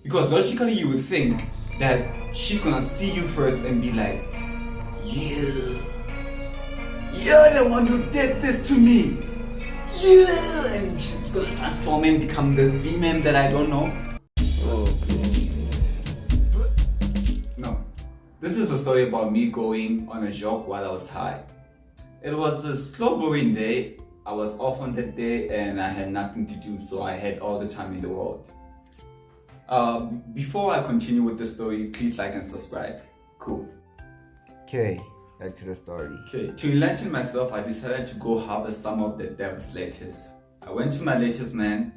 Because logically you would think that she's gonna see you first and be like, "You, you're the one who did this to me. You," and she's gonna transform and become this demon that I don't know. Oh, no. This is a story about me going on a jog while I was high. It was a slow boring day. I was off on that day and I had nothing to do, so I had all the time in the world. Before I continue with the story, please like and subscribe. Cool. Okay, back to the story. Okay, to enlighten myself, I decided to go harvest some of the devil's lettuce. I went to my lettuce man,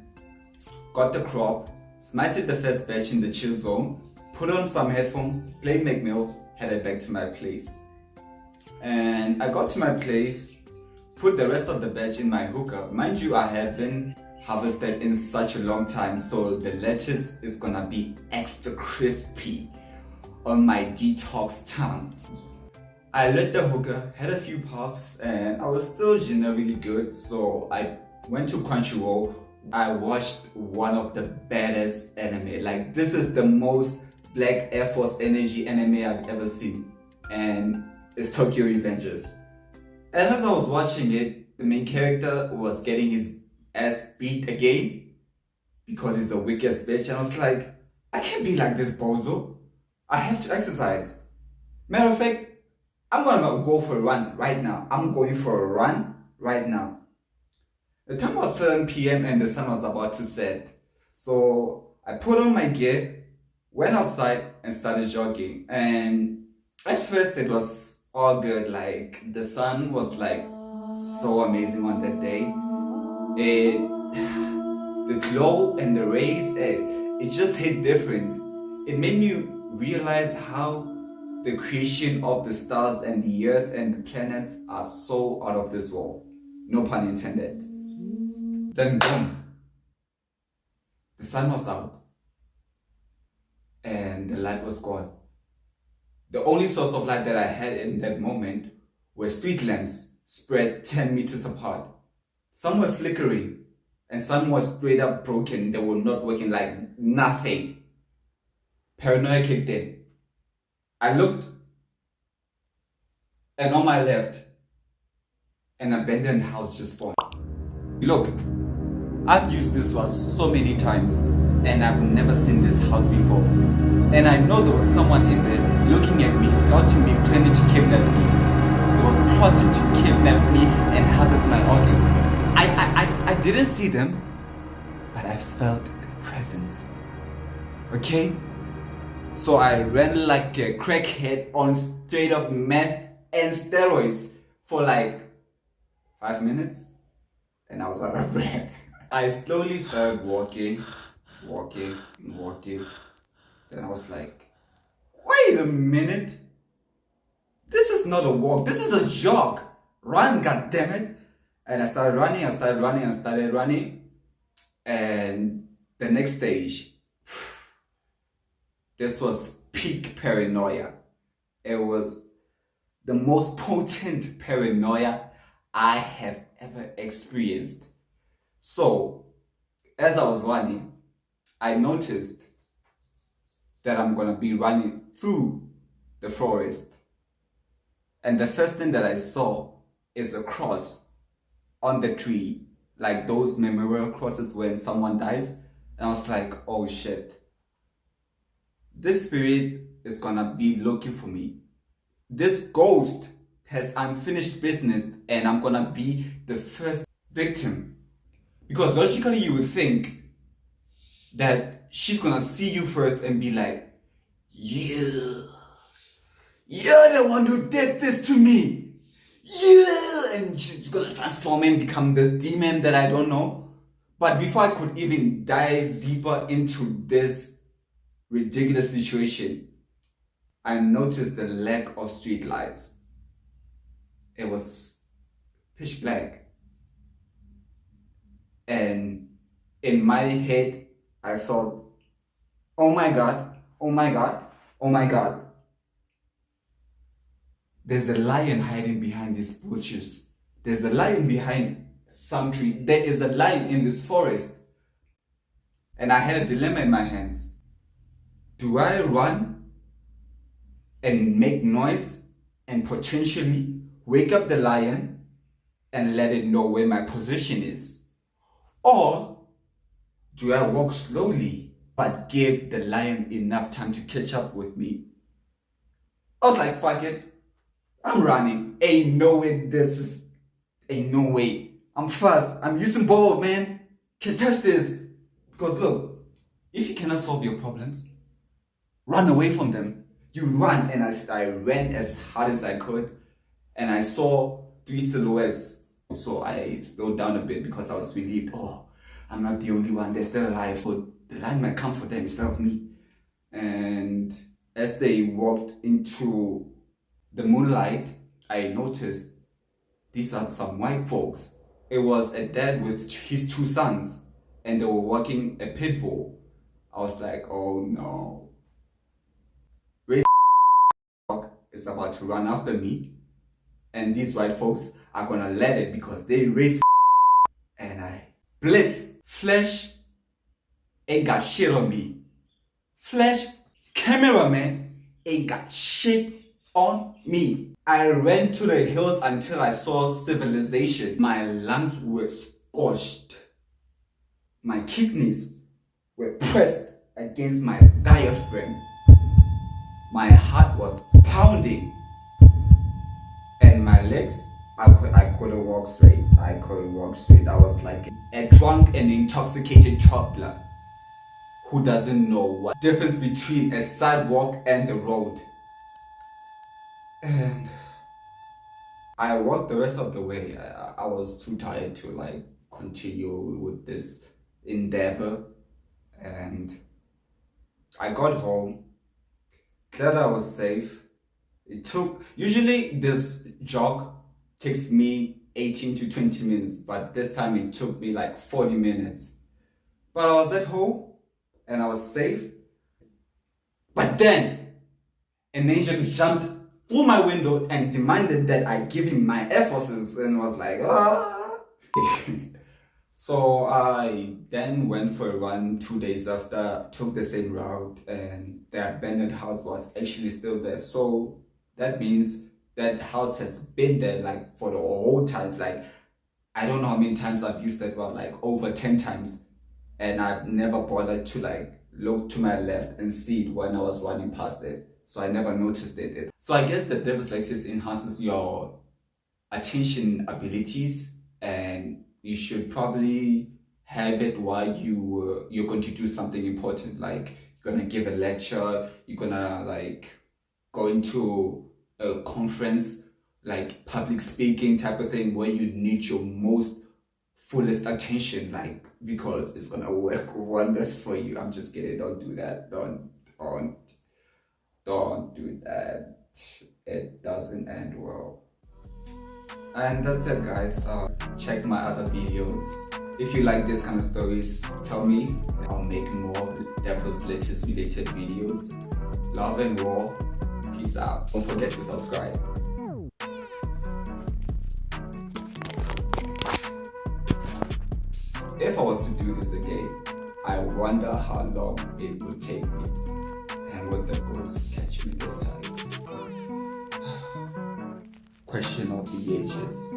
got the crop, smited the first batch in the chill zone, put on some headphones, played McMill, headed back to my place. And I got to my place, put the rest of the batch in my hooker. Mind you, I haven't harvested in such a long time, so the lettuce is gonna be extra crispy on my detox tongue. I lit the hooker, had a few puffs, and I was still generally good, so I went to Crunchyroll. I watched one of the baddest anime. Like, this is the most Black Air Force energy anime I've ever seen, and it's Tokyo Revengers. And as I was watching it, the main character was getting his ass beat again because he's a weak ass bitch, and I was like, I can't be like this bozo. I have to exercise. Matter of fact, I'm gonna go for a run right now. I'm going for a run right now. The time was 7 p.m. and the sun was about to set. So I put on my gear, went outside and started jogging. And at first it was all good. Like, the sun was like so amazing on that day. The glow and the rays, it just hit different. It made me realize how the creation of the stars and the earth and the planets are so out of this world. No pun intended. Then boom, the sun was out and the light was gone. The only source of light that I had in that moment were street lamps spread 10 meters apart. Some were flickering and some were straight up broken. They were not working, like nothing. Paranoia kicked in. I looked, and on my left, an abandoned house just spawned. Look, I've used this house so many times and I've never seen this house before. And I know there was someone in there looking at me, scouting me, planning to kidnap me. They were plotting to kidnap me and harvest my organs. I didn't see them, but I felt the presence. Okay? So I ran like a crackhead on straight up meth and steroids for like 5 minutes and I was out of breath. I slowly started walking. Then I was like, wait a minute. This is not a walk, this is a jog. Run, goddammit. And I started running. And the next stage, this was peak paranoia. It was the most potent paranoia I have ever experienced. So, as I was running, I noticed that I'm gonna be running through the forest. And the first thing that I saw is a cross on the tree, like those memorial crosses when someone dies. And I was like, oh shit. This spirit is gonna be looking for me. This ghost has unfinished business and I'm gonna be the first victim. Because logically you would think that she's gonna see you first and be like, you're the one who did this to me. And she's gonna transform and become this demon that I don't know. But before I could even dive deeper into this ridiculous situation, I noticed the lack of street lights. It was pitch black. And in my head, I thought, oh my God. There's a lion hiding behind these bushes. There's a lion behind some tree. There is a lion in this forest. And I had a dilemma in my hands. Do I run and make noise and potentially wake up the lion and let it know where my position is? Or do I walk slowly but give the lion enough time to catch up with me? I was like, fuck it, I'm running. Ain't no way. I'm fast. I'm using ball, man. Can touch this. Because look, if you cannot solve your problems, run away from them. You run, and I ran as hard as I could, and I saw 3 silhouettes. So I slowed down a bit because I was relieved. Oh, I'm not the only one. They're still alive. So the lion might come for them instead of me. And as they walked into the moonlight, I noticed these are some white folks. It was a dad with his 2 sons, and they were walking a pit bull. I was like, oh no. Race is about to run after me, and these white folks are gonna let it because they race. And I blitz. Flash ain't got shit on me. Flash cameraman ain't got shit on me. I ran to the hills until I saw civilization. My lungs were scorched. My kidneys were pressed against my diaphragm. My heart was pounding. And my legs, I couldn't walk straight. I was like a drunk and intoxicated toddler who doesn't know what difference between a sidewalk and the road. And I walked the rest of the way. I was too tired to continue with this endeavor, and I got home. Glad I was safe. Usually this jog takes me 18 to 20 minutes, but this time it took me like 40 minutes. But I was at home and I was safe. But then an angel jumped through my window and demanded that I give him my Air Forces, and was like, ah. So I then went for a run 2 days after, took the same route, and the abandoned house was actually still there. So that means that house has been there for the whole time. I don't know how many times I've used that route, over 10 times. And I've never bothered to look to my left and see it when I was running past it. So I never noticed it. So I guess the devil's lettuce enhances your attention abilities, and you should probably have it while you're going to do something important, like you're gonna give a lecture, you're gonna go into a conference, like public speaking type of thing, where you need your most fullest attention, because it's gonna work wonders for you. I'm just kidding. Don't do that. Don't do that. It doesn't end well. And that's it, guys. Check my other videos. If you like this kind of stories, tell me. I'll make more Devil's Lettuce related videos. Love and war. Peace out. Don't forget to subscribe. If I was to do this again, I wonder how long it would take me, and would the ghosts catch me this time? Question of the ages.